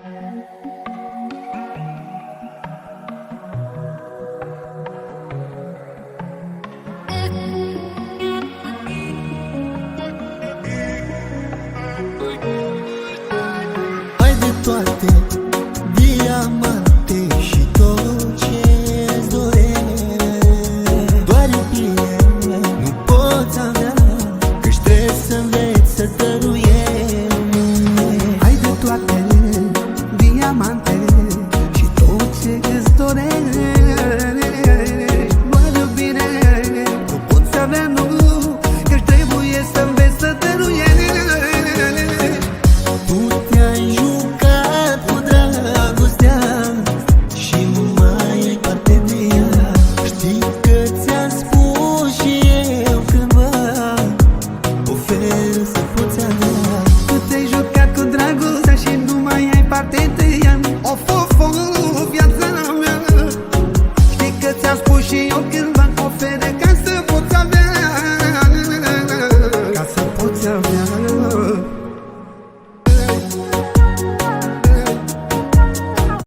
Ai de toate, diamante și tot ce-ți dorești. Doar iubire nu poți avea, căci trebuie să înveți să dăruiești. Ai de toate, diamante și tot ce-ți dorești. Doar iubire nu poți avea, nu, căci trebuie să înveți să dăruiești. Tu te-ai jucat cu dragostea și nu mai ai parte de ea. Știi că ți-am spus și eu cândva, ofer să poți avea. Tu te-ai jucat cu dragostea și nu mai ai parte de